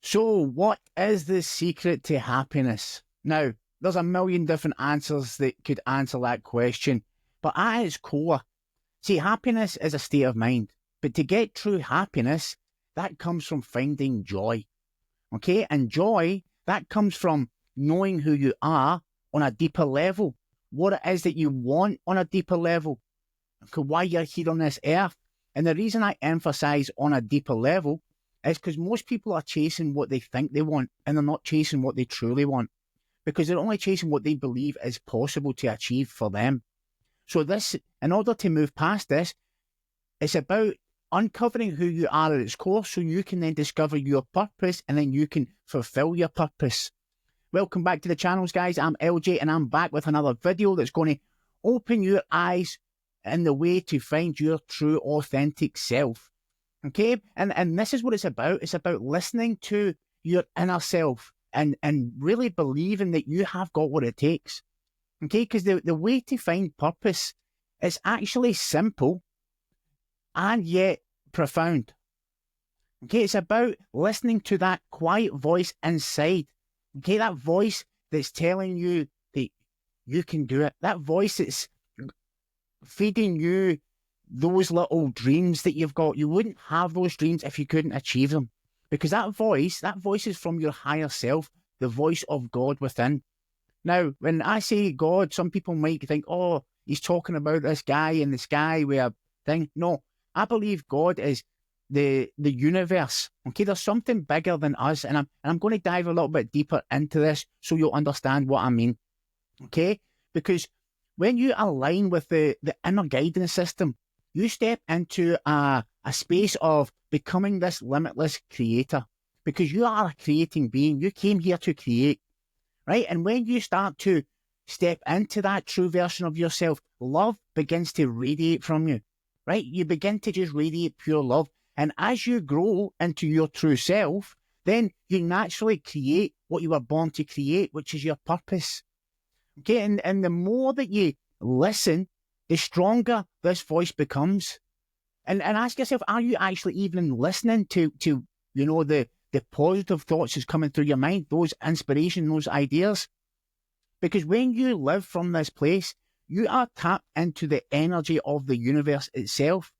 So, what is the secret to happiness? Now, there's a million different answers that could answer that question, but at its core, see, happiness is a state of mind. But to get true happiness, that comes from finding joy. Okay? And joy, that comes from knowing who you are on a deeper level, what it is that you want on a deeper level, okay, why you're here on this earth. And the reason I emphasize on a deeper level is because most people are chasing what they think they want and they're not chasing what they truly want because they're only chasing what they believe is possible to achieve for them. So this, in order to move past this, it's about uncovering who you are at its core so you can then discover your purpose and then you can fulfill your purpose. Welcome back to the channels, guys. I'm LJ and I'm back with another video that's going to open your eyes in the way to find your true, authentic self. Okay? And this is what it's about. It's about listening to your inner self and really believing that you have got what it takes. Okay? Because the way to find purpose is actually simple and yet profound. Okay? It's about listening to that quiet voice inside. Okay? That voice that's telling you that you can do it. That voice that's feeding you those little dreams that you've got. You wouldn't have those dreams if you couldn't achieve them. Because that voice is from your higher self, the voice of God within. Now, when I say God, some people might think, oh, he's talking about this guy in the sky with a thing. No, I believe God is the universe. Okay, there's something bigger than us. And I'm going to dive a little bit deeper into this so you'll understand what I mean. Okay, because when you align with the inner guidance system, you step into a space of becoming this limitless creator because you are a creating being. You came here to create, right? And when you start to step into that true version of yourself, love begins to radiate from you, right? You begin to just radiate pure love. And as you grow into your true self, then you naturally create what you were born to create, which is your purpose. Okay, and the more that you listen, the stronger this voice becomes. And ask yourself, are you actually even listening to you know, the positive thoughts that's coming through your mind, those inspiration, those ideas? Because when you live from this place, you are tapped into the energy of the universe itself.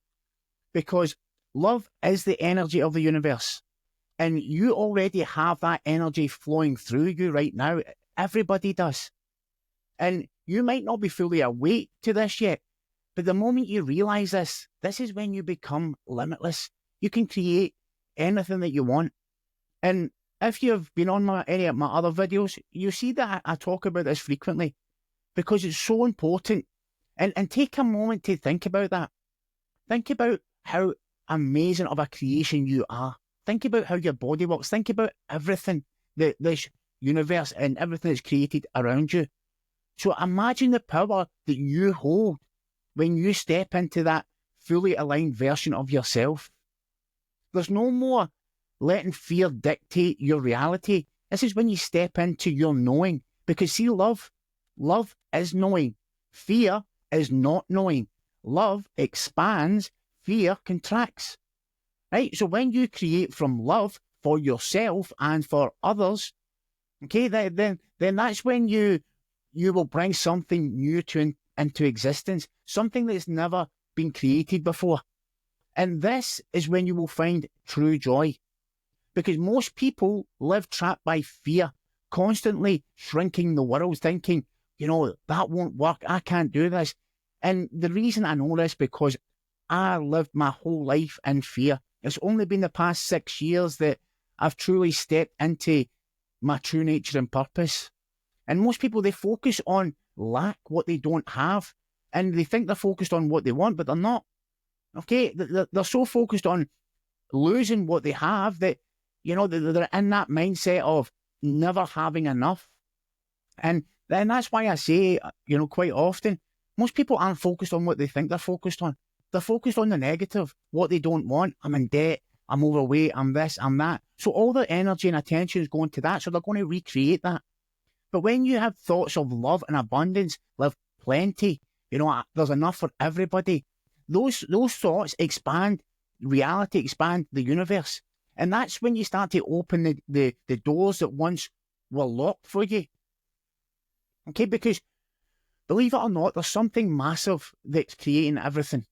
Because love is the energy of the universe. And you already have that energy flowing through you right now. Everybody does. And you might not be fully awake to this yet, but the moment you realize this is when you become limitless. You can create anything that you want. And if you've been on any of my other videos, you see that I talk about this frequently because it's so important. And take a moment to think about that. Think about how amazing of a creation you are. Think about how your body works. Think about everything, this universe and everything that's created around you. So imagine the power that you hold when you step into that fully aligned version of yourself. There's no more letting fear dictate your reality. This is when you step into your knowing. Because see, love is knowing. Fear is not knowing. Love expands, fear contracts. Right? So when you create from love for yourself and for others, okay, then that's when you will bring something new into existence, something that's never been created before. And this is when you will find true joy. Because most people live trapped by fear, constantly shrinking the world, thinking, you know, that won't work, I can't do this. And the reason I know this because I lived my whole life in fear. It's only been the past 6 years that I've truly stepped into my true nature and purpose. And most people, they focus on lack, what they don't have, and they think they're focused on what they want, but they're not. Okay? They're so focused on losing what they have that, you know, they're in that mindset of never having enough. And then that's why I say, you know, quite often, most people aren't focused on what they think they're focused on. They're focused on the negative, what they don't want. I'm in debt, I'm overweight, I'm this, I'm that. So all their energy and attention is going to that, so they're going to recreate that. But when you have thoughts of love and abundance, love plenty, you know, there's enough for everybody, those thoughts expand reality, expand the universe. And that's when you start to open the doors that once were locked for you. Okay, because believe it or not, there's something massive that's creating everything.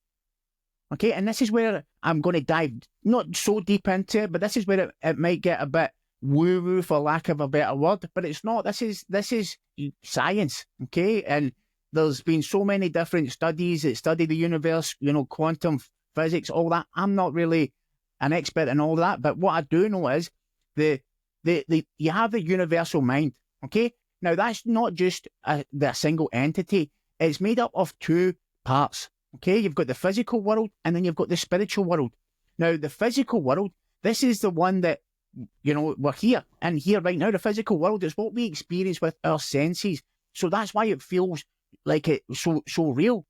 Okay, and this is where I'm going to dive not so deep into it, but this is where it might get a bit woo-woo, for lack of a better word, but it's not. This is science, okay? And there's been so many different studies that study the universe, quantum physics, all that. I'm not really an expert in all that, but what I do know is you have the universal mind, okay? Now, that's not just the single entity. It's made up of two parts, okay? You've got the physical world, and then you've got the spiritual world. Now, the physical world, this is the one that, we're here. And here right now, the physical world is what we experience with our senses. So that's why it feels like it's so real,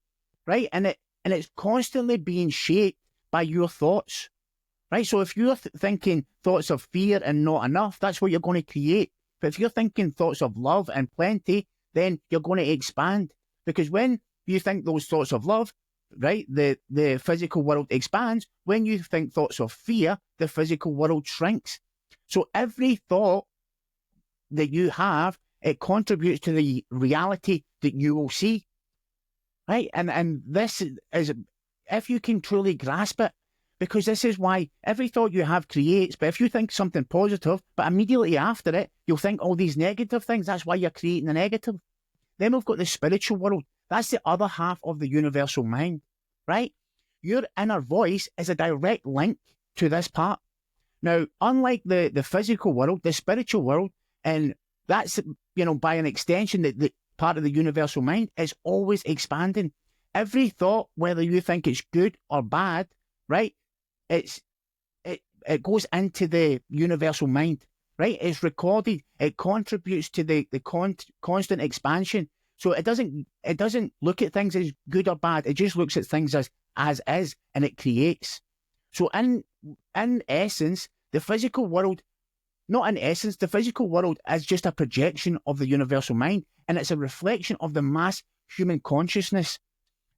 right? And it's constantly being shaped by your thoughts, right? So if you're thinking thoughts of fear and not enough, that's what you're going to create. But if you're thinking thoughts of love and plenty, then you're going to expand. Because when you think those thoughts of love, right, the physical world expands. When you think thoughts of fear, the physical world shrinks. So every thought that you have, it contributes to the reality that you will see, right? And this is, if you can truly grasp it, because this is why every thought you have creates. But if you think something positive, but immediately after it, you'll think all these negative things, that's why you're creating the negative. Then we've got the spiritual world. That's the other half of the universal mind, right? Your inner voice is a direct link to this part. Now, unlike the physical world, the spiritual world, and that's, by an extension, the part of the universal mind is always expanding. Every thought, whether you think it's good or bad, right? It goes into the universal mind, right? It's recorded. It contributes to the constant expansion. So it doesn't look at things as good or bad. It just looks at things as is, and it creates. So in essence, the physical world, not in essence, the physical world is just a projection of the universal mind, and it's a reflection of the mass human consciousness.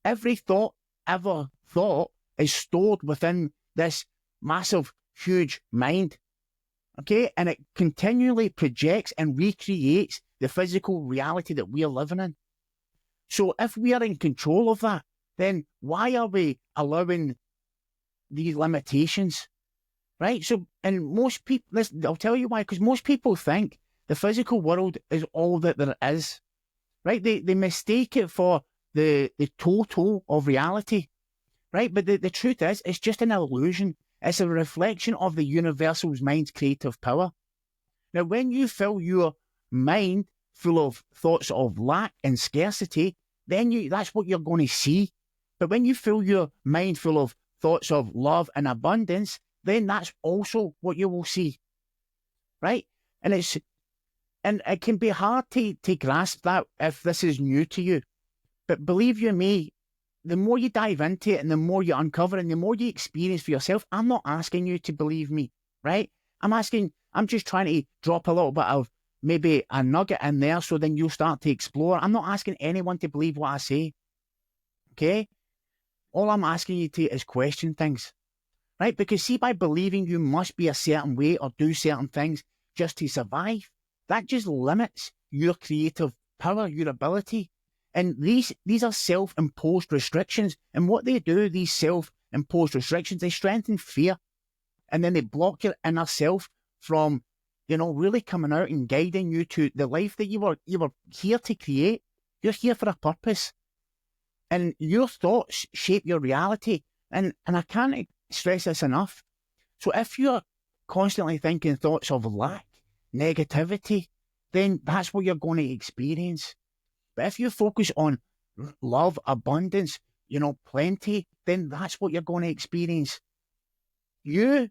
Every thought ever thought is stored within this massive, huge mind, okay? And it continually projects and recreates the physical reality that we are living in. So if we are in control of that, then why are we allowing these limitations, right? So, and most people, I'll tell you why, because most people think the physical world is all that there is, right? They mistake it for the total of reality, right? But the truth is, it's just an illusion. It's a reflection of the universal's mind's creative power. Now, when you fill your mind full of thoughts of lack and scarcity, then that's what you're going to see. But when you fill your mind full of thoughts of love and abundance, then that's also what you will see, right? And it can be hard to grasp that if this is new to you. But believe you me, the more you dive into it and the more you uncover and the more you experience for yourself, I'm not asking you to believe me, right? I'm just trying to drop a little bit of maybe a nugget in there so then you'll start to explore. I'm not asking anyone to believe what I say, okay? All I'm asking you to is question things, right? Because see, by believing you must be a certain way or do certain things just to survive, that just limits your creative power, your ability. And these are self-imposed restrictions. And what they do, these self-imposed restrictions, they strengthen fear. And then they block your inner self from, really coming out and guiding you to the life that you were here to create. You're here for a purpose. And your thoughts shape your reality. And I can't stress this enough. So if you're constantly thinking thoughts of lack, negativity, then that's what you're going to experience. But if you focus on love, abundance, plenty, then that's what you're going to experience. You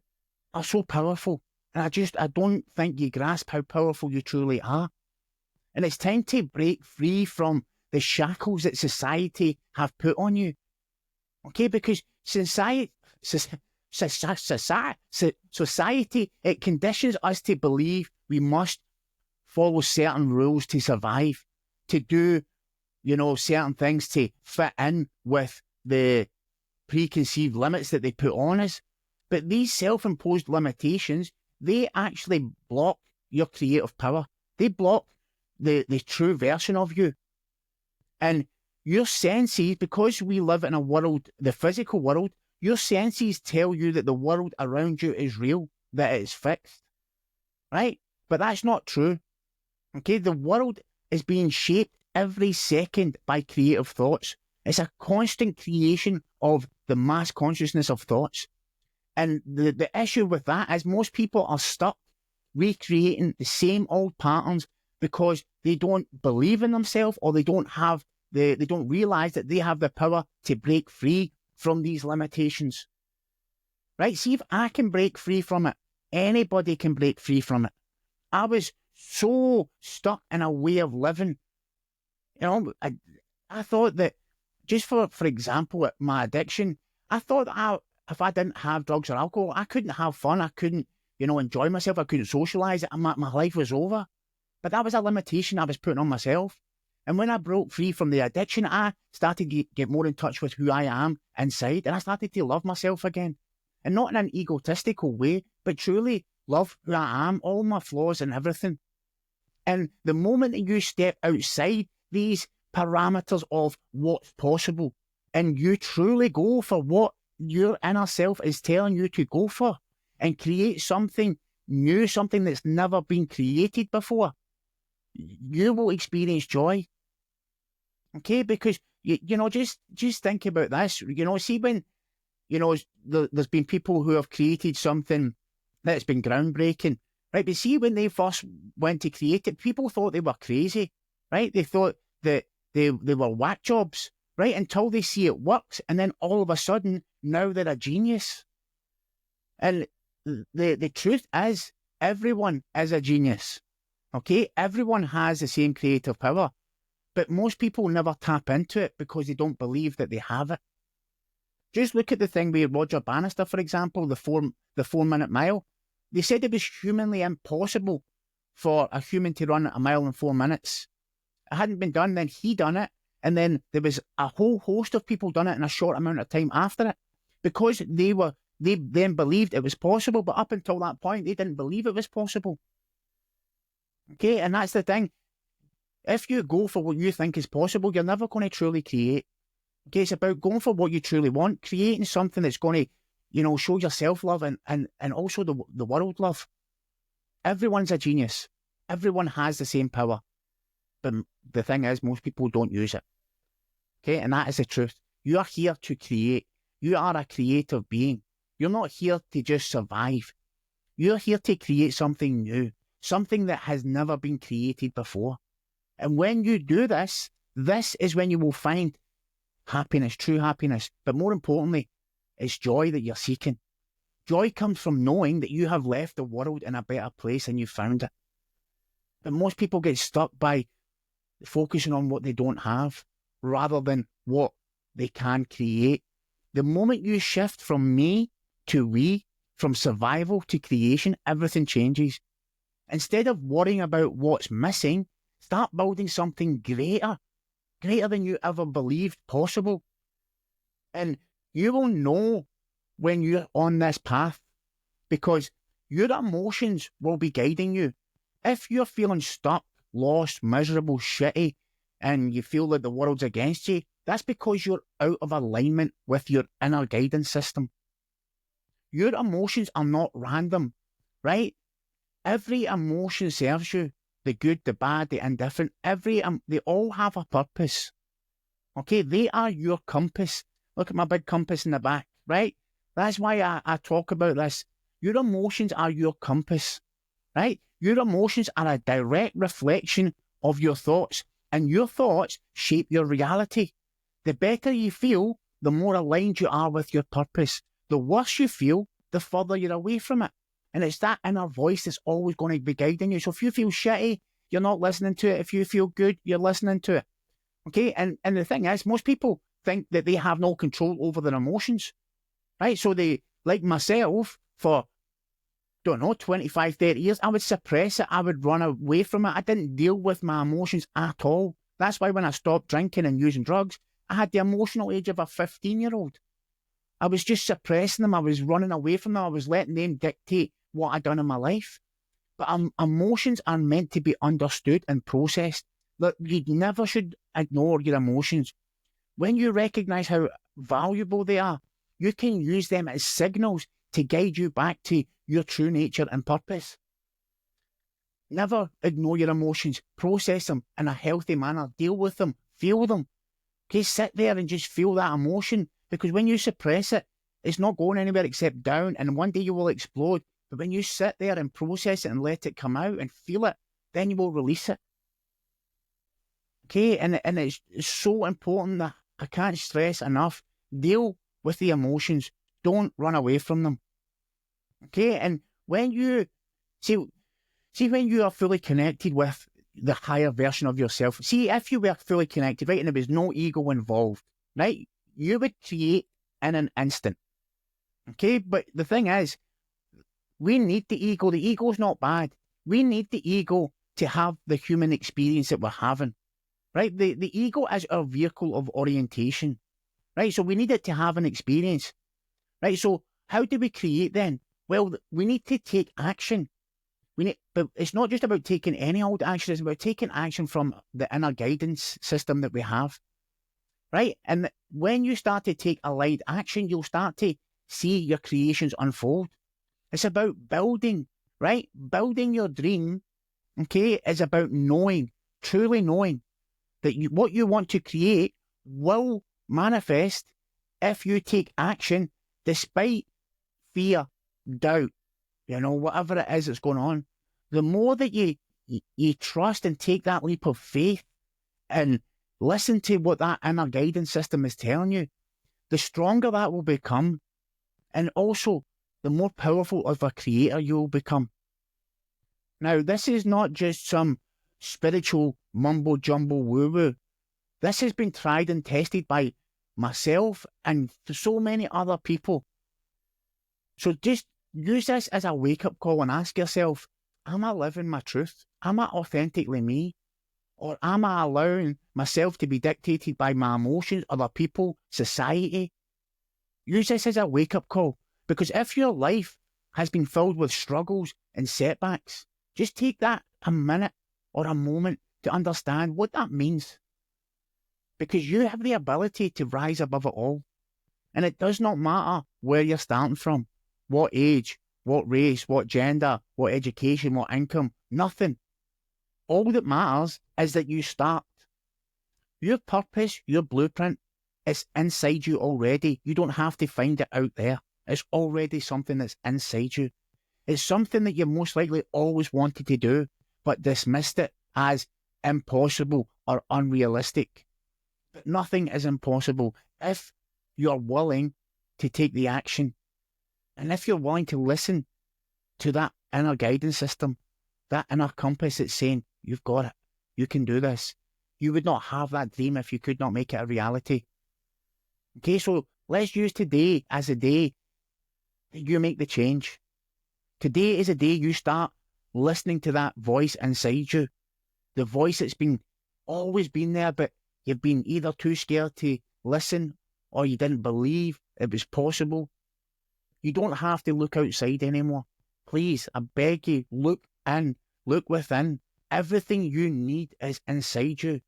are so powerful. And I don't think you grasp how powerful you truly are. And it's time to break free from the shackles that society have put on you. Okay, because society, it conditions us to believe we must follow certain rules to survive, to do, certain things to fit in with the preconceived limits that they put on us. But these self-imposed limitations, they actually block your creative power. They block the true version of you. And your senses, because we live in a world, the physical world, your senses tell you that the world around you is real, that it is fixed, right? But that's not true. Okay, the world is being shaped every second by creative thoughts. It's a constant creation of the mass consciousness of thoughts. And the issue with that is most people are stuck recreating the same old patterns because they don't believe in themselves, or they don't realize that they have the power to break free from these limitations. Right? See, if I can break free from it, anybody can break free from it. I was so stuck in a way of living. I thought that, just for example, my addiction, I thought that if I didn't have drugs or alcohol, I couldn't have fun. I couldn't, enjoy myself. I couldn't socialise. My life was over. But that was a limitation I was putting on myself. And when I broke free from the addiction, I started to get more in touch with who I am inside, and I started to love myself again. And not in an egotistical way, but truly love who I am, all my flaws and everything. And the moment that you step outside these parameters of what's possible, and you truly go for what your inner self is telling you to go for, and create something new, something that's never been created before, you will experience joy. Okay, because just think about this. See, when there's been people who have created something that's been groundbreaking, right? But see, when they first went to create it, people thought they were crazy, right? They thought that they were whack jobs, right? Until they see it works, and then all of a sudden, now they're a genius. And the truth is, everyone is a genius. Okay, everyone has the same creative power. But most people never tap into it because they don't believe that they have it. Just look at the thing with Roger Bannister, for example, the 4-minute mile. They said it was humanly impossible for a human to run a mile in 4 minutes. It hadn't been done, then he done it, and then there was a whole host of people done it in a short amount of time after it, because they then believed it was possible, but up until that point, they didn't believe it was possible. Okay, and that's the thing. If you go for what you think is possible, you're never going to truly create. Okay, it's about going for what you truly want, creating something that's going to, show yourself love and also the world love. Everyone's a genius. Everyone has the same power. But the thing is, most people don't use it. Okay, and that is the truth. You are here to create. You are a creative being. You're not here to just survive. You're here to create something new, something that has never been created before. And when you do this, this is when you will find happiness, true happiness. But more importantly, it's joy that you're seeking. Joy comes from knowing that you have left the world in a better place than you found it. But most people get stuck by focusing on what they don't have rather than what they can create. The moment you shift from me to we, from survival to creation, everything changes. Instead of worrying about what's missing, start building something greater than you ever believed possible. And you will know when you're on this path, because your emotions will be guiding you. If you're feeling stuck, lost, miserable, shitty, and you feel that the world's against you, that's because you're out of alignment with your inner guidance system. Your emotions are not random, right? Every emotion serves you. The good, the bad, the indifferent, they all have a purpose. Okay, they are your compass. Look at my big compass in the back, right? That's why I talk about this. Your emotions are your compass, right? Your emotions are a direct reflection of your thoughts, and your thoughts shape your reality. The better you feel, the more aligned you are with your purpose. The worse you feel, the further you're away from it. And it's that inner voice that's always going to be guiding you. So if you feel shitty, you're not listening to it. If you feel good, you're listening to it. Okay? And the thing is, most people think that they have no control over their emotions, right? So they, like myself, for, 25, 30 years, I would suppress it. I would run away from it. I didn't deal with my emotions at all. That's why when I stopped drinking and using drugs, I had the emotional age of a 15-year-old. I was just suppressing them. I was running away from them. I was letting them dictate what I'd done in my life. But emotions are meant to be understood and processed. Look, you never should ignore your emotions. When you recognize how valuable they are, you can use them as signals to guide you back to your true nature and purpose. Never ignore your emotions. Process them in a healthy manner. Deal with them. Feel them. Okay, sit there and just feel that emotion, because when you suppress it, it's not going anywhere except down, and one day you will explode. But when you sit there and process it and let it come out and feel it, then you will release it. Okay, and it's so important that I can't stress enough. Deal with the emotions. Don't run away from them. Okay, and when you see when you are fully connected with the higher version of yourself, see, if you were fully connected, right, and there was no ego involved, right, you would create in an instant. Okay, but the thing is, we need the ego. The ego's not bad. We need the ego to have the human experience that we're having, right? The ego is our vehicle of orientation, right? So we need it to have an experience, right? So how do we create then? Well, we need to take action. But it's not just about taking any old action. It's about taking action from the inner guidance system that we have, right? And when you start to take aligned action, you'll start to see your creations unfold. It's about building, right? Building your dream, okay, is about knowing, truly knowing that what you want to create will manifest if you take action despite fear, doubt, whatever it is that's going on. The more that you trust and take that leap of faith and listen to what that inner guidance system is telling you, the stronger that will become. And also, the more powerful of a creator you will become. Now, this is not just some spiritual mumbo-jumbo woo-woo. This has been tried and tested by myself and so many other people. So just use this as a wake-up call and ask yourself, am I living my truth? Am I authentically me? Or am I allowing myself to be dictated by my emotions, other people, society? Use this as a wake-up call. Because if your life has been filled with struggles and setbacks, just take that a minute or a moment to understand what that means. Because you have the ability to rise above it all. And it does not matter where you're starting from, what age, what race, what gender, what education, what income, nothing. All that matters is that you start. Your purpose, your blueprint, is inside you already. You don't have to find it out there. It's already something that's inside you. It's something that you most likely always wanted to do, but dismissed it as impossible or unrealistic. But nothing is impossible if you're willing to take the action. And if you're willing to listen to that inner guidance system, that inner compass that's saying, you've got it, you can do this. You would not have that dream if you could not make it a reality. Okay, so let's use today as a day that you make the change. Today is a day you start listening to that voice inside you. The voice that's always been there, but you've been either too scared to listen or you didn't believe it was possible. You don't have to look outside anymore. Please, I beg you, look in, look within. Everything you need is inside you.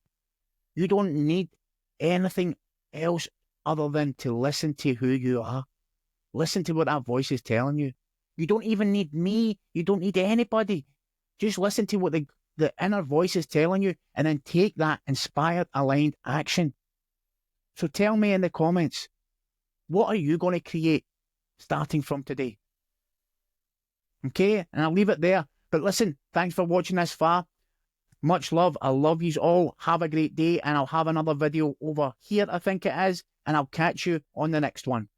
You don't need anything else other than to listen to who you are. Listen to what that voice is telling you. You don't even need me. You don't need anybody. Just listen to what the inner voice is telling you and then take that inspired, aligned action. So tell me in the comments, what are you going to create starting from today? Okay, and I'll leave it there. But listen, thanks for watching this far. Much love. I love yous all. Have a great day, and I'll have another video over here, I think it is, and I'll catch you on the next one.